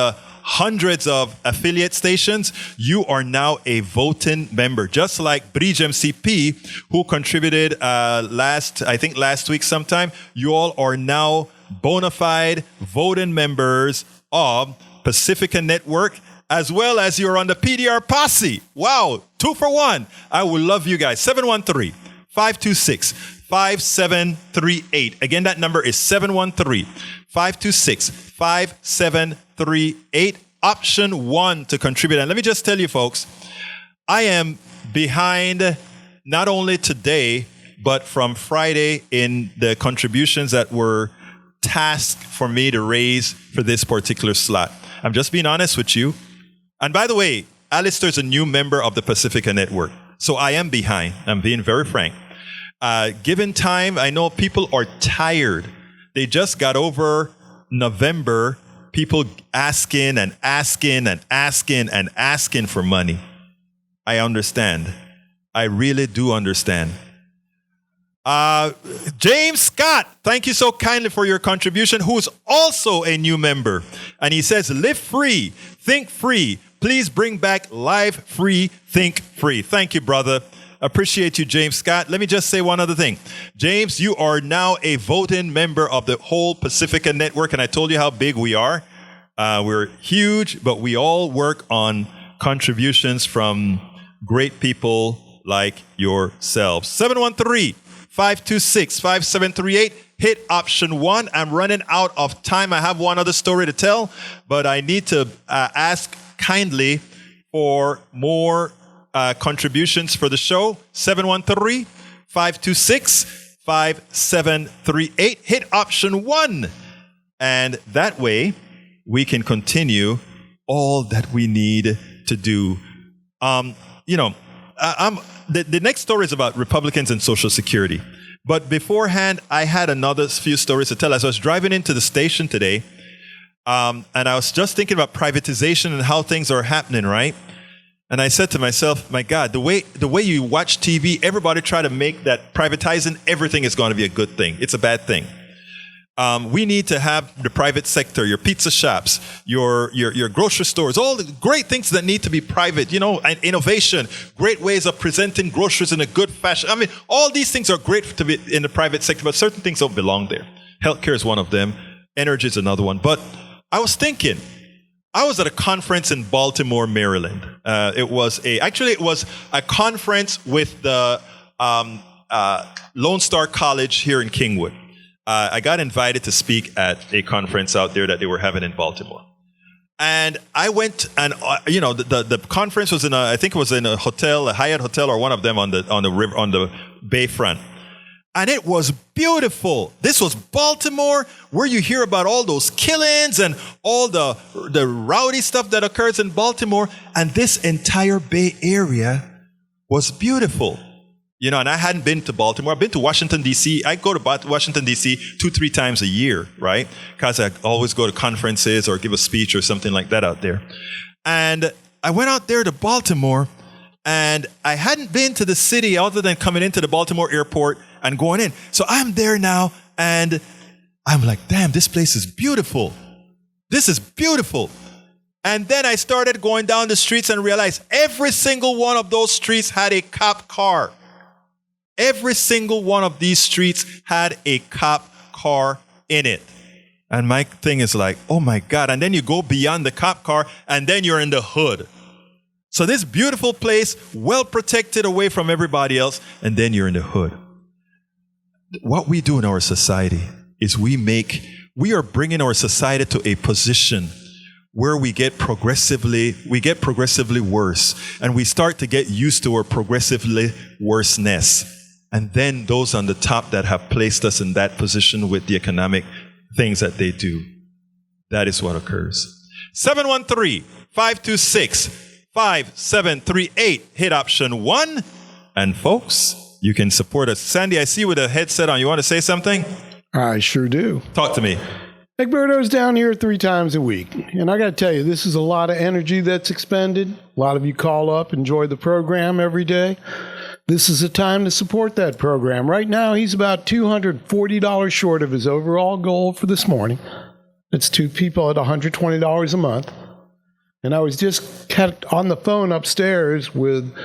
hundreds of affiliate stations, you are now a voting member. Just like Bridge MCP, who contributed last week sometime, you all are now bona fide voting members of Pacifica Network, as well as you're on the PDR Posse. Wow, 2 for 1. I would love you guys. 713-526-5738. 713-526-5738. Again, that number is 713-526-5738. Option 1 to contribute. And let me just tell you, folks, I am behind not only today, but from Friday in the contributions that were tasked for me to raise for this particular slot. I'm just being honest with you. And by the way, Alistair's a new member of the Pacifica Network, so I am behind. I'm being very frank. Given time, I know people are tired. They just got over November, people asking and asking and asking and asking for money. I understand. I really do understand. James Scott, thank you so kindly for your contribution, who's also a new member. And he says, live free, think free. Please bring back live free, think free. Thank you, brother. Appreciate you, James Scott. Let me just say one other thing. James, you are now a voting member of the whole Pacifica Network. And I told you how big we are. We're huge, but we all work on contributions from great people like yourselves. 713-526-5738. Hit option 1. I'm running out of time. I have one other story to tell, but I need to ask kindly for more contributions for the show. 713-526-5738. Hit option 1. And that way we can continue all that we need to do. The next story is about Republicans and Social Security. But beforehand, I had another few stories to tell. As I was driving into the station today, and I was just thinking about privatization and how things are happening, right? And I said to myself, my God, the way you watch TV, everybody try to make that privatizing everything is going to be a good thing. It's a bad thing. We need to have the private sector, your pizza shops, your grocery stores, all the great things that need to be private, and innovation, great ways of presenting groceries in a good fashion. I mean, all these things are great to be in the private sector, but certain things don't belong there. Healthcare is one of them. Energy is another one. But I was thinking, I was at a conference in Baltimore, Maryland. It was a conference with the Lone Star College here in Kingwood. I got invited to speak at a conference out there that they were having in Baltimore. And I went and, the conference was I think it was in a hotel, a Hyatt hotel or one of them on the river, on the bayfront. And it was beautiful. This was Baltimore, where you hear about all those killings and all the rowdy stuff that occurs in Baltimore. And this entire Bay Area was beautiful. And I hadn't been to Baltimore. I've been to Washington, D.C. I go to Washington, D.C. 2-3 times a year, right? Because I always go to conferences or give a speech or something like that out there. And I went out there to Baltimore, and I hadn't been to the city other than coming into the Baltimore airport and going in. So I'm there now, and I'm like, damn, this place is beautiful. This is beautiful. And then I started going down the streets and realized every single one of those streets had a cop car. Every single one of these streets had a cop car in it. And my thing is like, oh my God. And then you go beyond the cop car and then you're in the hood. So this beautiful place, well protected away from everybody else, and then you're in the hood. What we do in our society is we are bringing our society to a position where we get progressively worse. And we start to get used to our progressively worseness. And then those on the top that have placed us in that position with the economic things that they do. That is what occurs. 713-526-5738. Hit option 1. And folks, you can support us. Sandy, I see you with a headset on. You want to say something? I sure do. Talk to me. Egberto's down here 3 times a week. And I got to tell you, this is a lot of energy that's expended. A lot of you call up, enjoy the program every day. This is a time to support that program. Right now, he's about $240 short of his overall goal for this morning. It's 2 people at $120 a month. And I was just on the phone upstairs with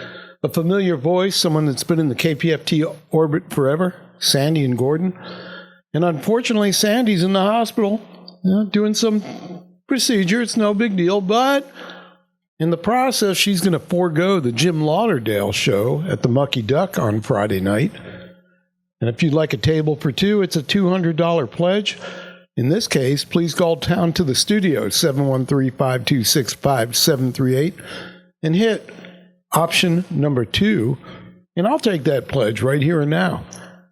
a familiar voice, someone that's been in the KPFT orbit forever, Sandy and Gordon. And unfortunately, Sandy's in the hospital doing some procedure. It's no big deal, but in the process, she's going to forego the Jim Lauderdale show at the Mucky Duck on Friday night. And if you'd like a table for two, it's a $200 pledge. In this case, please call down to the studio, 713-526-5738, and hit option number 2, and I'll take that pledge right here and now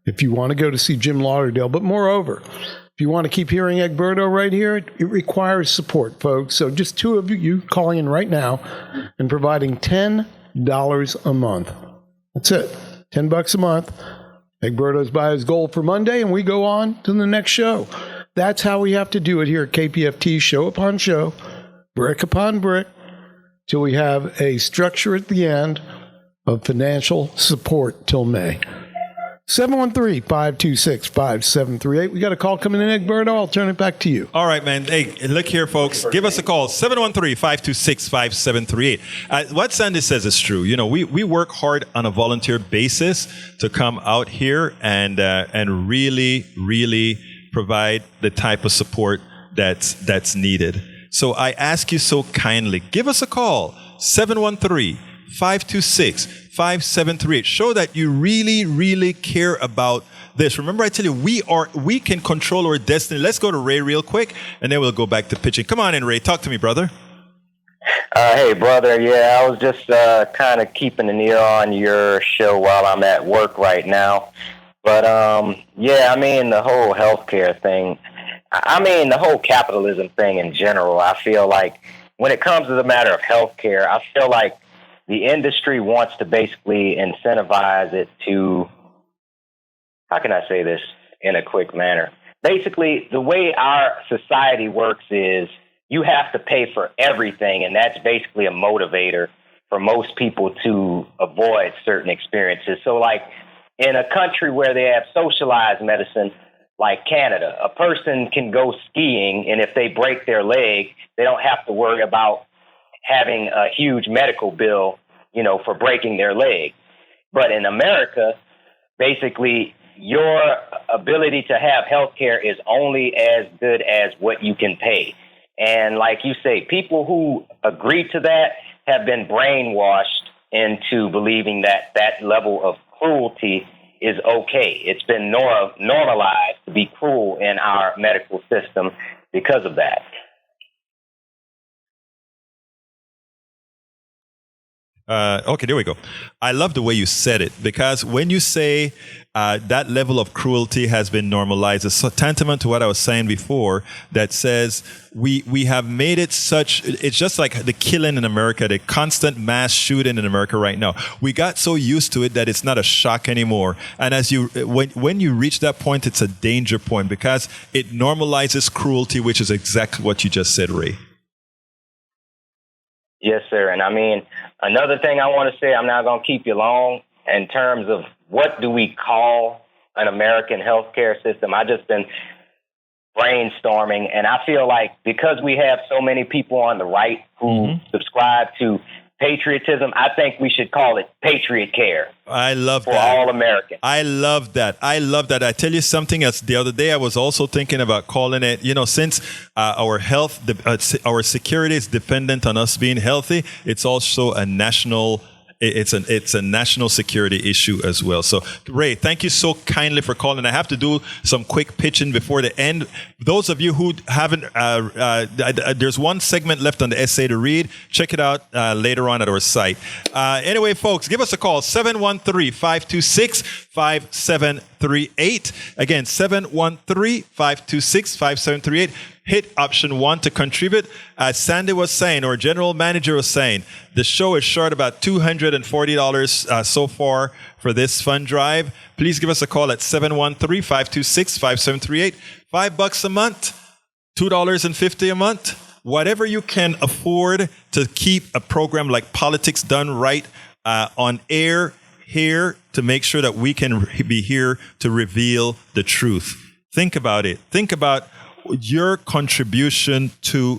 if you want to go to see Jim Lauderdale. But moreover, if you want to keep hearing Egberto right here, it requires support, folks. So just two of you calling in right now and providing $10 a month. That's it, $10 a month. Egberto's by his goal for Monday, and we go on to the next show. That's how we have to do it here at KPFT, show upon show, brick upon brick, till we have a structure at the end of financial support till May. 713-526-5738. We got a call coming in, Egberto. I'll turn it back to you. All right, man. Hey, look here, folks. Give us a call, 713-526-5738. What Sandy says is true. You know, we work hard on a volunteer basis to come out here and really, really provide the type of support that's needed. So I ask you so kindly, give us a call, 713-526-5738. Show that you really, really care about this. Remember, I tell you, we can control our destiny. Let's go to Ray real quick, and then we'll go back to pitching. Come on in, Ray. Talk to me, brother. Hey, brother. Yeah, I was just kind of keeping an ear on your show while I'm at work right now. But, yeah, I mean, the whole healthcare thing, I mean, the whole capitalism thing in general, I feel like when it comes to the matter of healthcare, I feel like the industry wants to basically incentivize it to, how can I say this in a quick manner? Basically, the way our society works is you have to pay for everything, and that's basically a motivator for most people to avoid certain experiences. So, like, in a country where they have socialized medicine, like Canada, a person can go skiing, and if they break their leg, they don't have to worry about having a huge medical bill, you know, for breaking their leg. But in America, basically, your ability to have health care is only as good as what you can pay. And like you say, people who agree to that have been brainwashed into believing that that level of cruelty is okay. It's been normalized to be cruel in our medical system because of that. Okay, there we go. I love the way you said it, because when you say that level of cruelty has been normalized, it's so tantamount to what I was saying before, that says we have made it such, it's just like the killing in America, the constant mass shooting in America right now. We got so used to it that it's not a shock anymore. And as when you reach that point, it's a danger point, because it normalizes cruelty, which is exactly what you just said, Ray. Yes, sir. And I mean, another thing I want to say, I'm not going to keep you long, in terms of what do we call an American healthcare system. I've just been brainstorming, and I feel like because we have so many people on the right who subscribe to patriotism, I think we should call it Patriot Care. I love for that. all Americans. I love that. I love that. I tell you something else. The other day, I was also thinking about calling it, you know, since our health, our security is dependent on us being healthy, it's also a national it's a national security issue as well. So, Ray, thank you so kindly for calling. I have to do some quick pitching before the end. Those of you who haven't, there's one segment left on the essay to read. Check it out later on at our site. Anyway, folks, give us a call, 713-526-5738. Again, 713-526-5738. Hit option 1 to contribute. As Sandy was saying, or General Manager was saying, the show is short about $240 so far for this fund drive. Please give us a call at 713-526-5738. $5 a month, $2.50 a month. Whatever you can afford to keep a program like Politics Done Right on air here, to make sure that we can be here to reveal the truth. Think about it. Think about your contribution to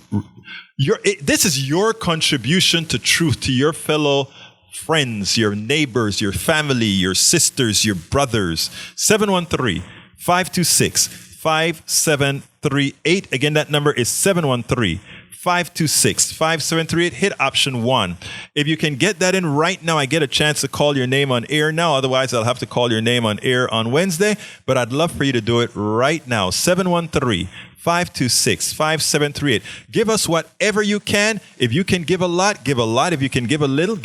this is your contribution to truth, to your fellow friends, your neighbors, your family, your sisters, your brothers. 713-526-5738. Again, that number is 526-5738. Hit option 1. If you can get that in right now, I get a chance to call your name on air now. Otherwise, I'll have to call your name on air on Wednesday. But I'd love for you to do it right now. 713-526-5738. Give us whatever you can. If you can give a lot, give a lot. If you can give a little.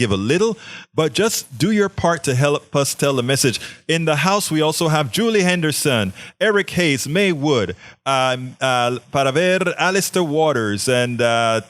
But just do your part to help us tell the message. In the house, we also have Julie Henderson, Eric Hayes, May Wood, para ver, Alistair Waters, and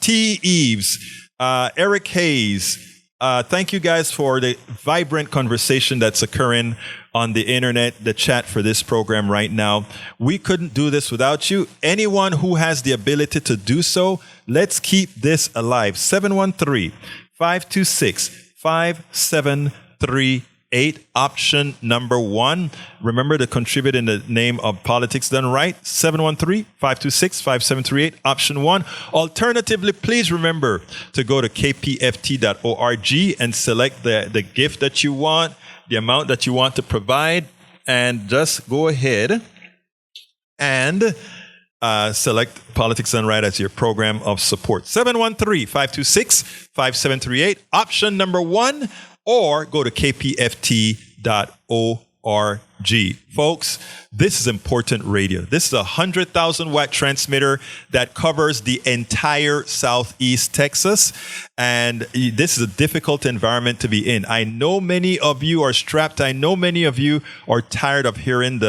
T. Eves, Eric Hayes. Thank you guys for the vibrant conversation that's occurring on the internet, the chat for this program right now. We couldn't do this without you. Anyone who has the ability to do so, let's keep this alive. 713-526-5738. Option number 1. Remember to contribute in the name of Politics Done Right. 713-526-5738. Option 1. Alternatively, please remember to go to kpft.org and select the gift that you want, the amount that you want to provide, and just go ahead and select Politics Done Right as your program of support. 713-526-5738. Option number 1. Or go to kpft.org. Folks, this is important radio. This is a 100,000 watt transmitter that covers the entire Southeast Texas. And this is a difficult environment to be in. I know many of you are strapped. I know many of you are tired of hearing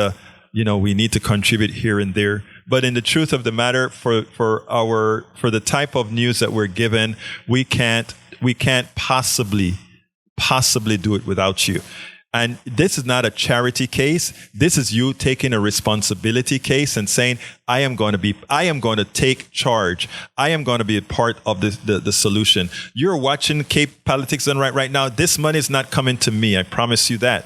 we need to contribute here and there. But in the truth of the matter, for the type of news that we're given, we can't possibly do it without you. And this is not a charity case. This is you taking a responsibility case and saying, I am going to take charge. I am going to be a part of the solution. You're watching Cape Politics Done right now. This money is not coming to me. I promise you that.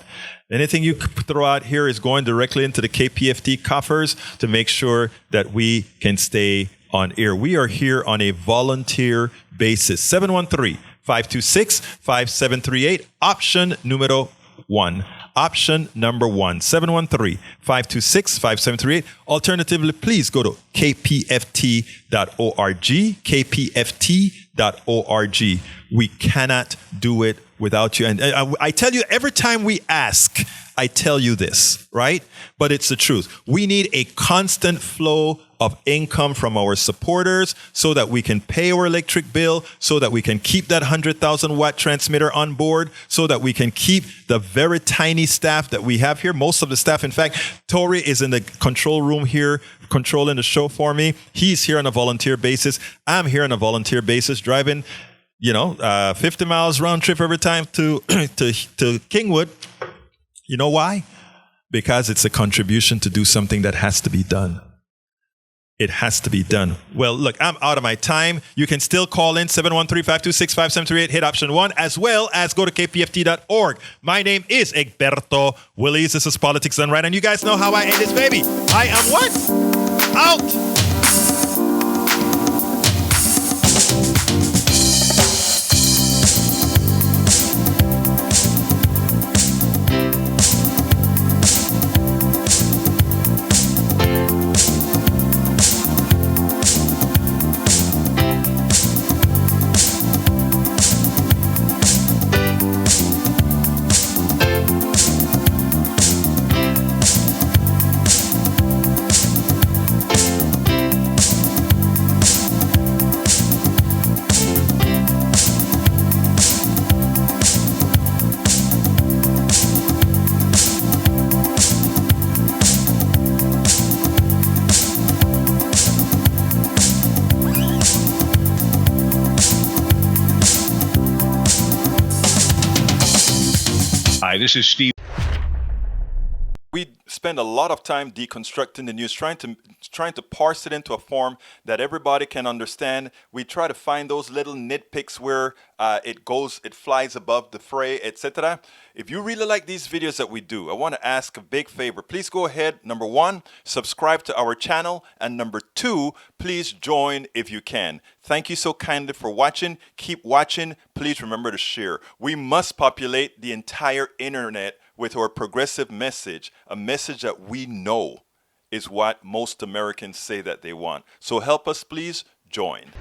Anything you throw out here is going directly into the KPFT coffers to make sure that we can stay on air. We are here on a volunteer basis. 713-526-5738. Option numero 1. Option number 1. 713-526-5738. Alternatively, please go to kpft.org. kpft.org. We cannot do it without you. And I tell you, every time we ask, I tell you this, right? But it's the truth. We need a constant flow of income from our supporters so that we can pay our electric bill, so that we can keep that 100,000 watt transmitter on board, so that we can keep the very tiny staff that we have here. Most of the staff, in fact, Tori is in the control room here, controlling the show for me. He's here on a volunteer basis. I'm here on a volunteer basis, driving 50 miles round trip every time to Kingwood. You know why? Because it's a contribution to do something that has to be done. It has to be done. Well, look, I'm out of my time. You can still call in 713-526-5738, hit option 1, as well as go to kpft.org. My name is Egberto Willies. This is Politics Done Right, and you guys know how I end this baby. I am what? Out! Hi, this is Steve. We spend a lot of time deconstructing the news, trying to parse it into a form that everybody can understand. We try to find those little nitpicks where it flies above the fray, etc. If you really like these videos that we do, I want to ask a big favor. Please go ahead. Number 1, subscribe to our channel. And number 2, please join if you can. Thank you so kindly for watching. Keep watching. Please remember to share. We must populate the entire internet with our progressive message, a message that we know is what most Americans say that they want. So help us, please join.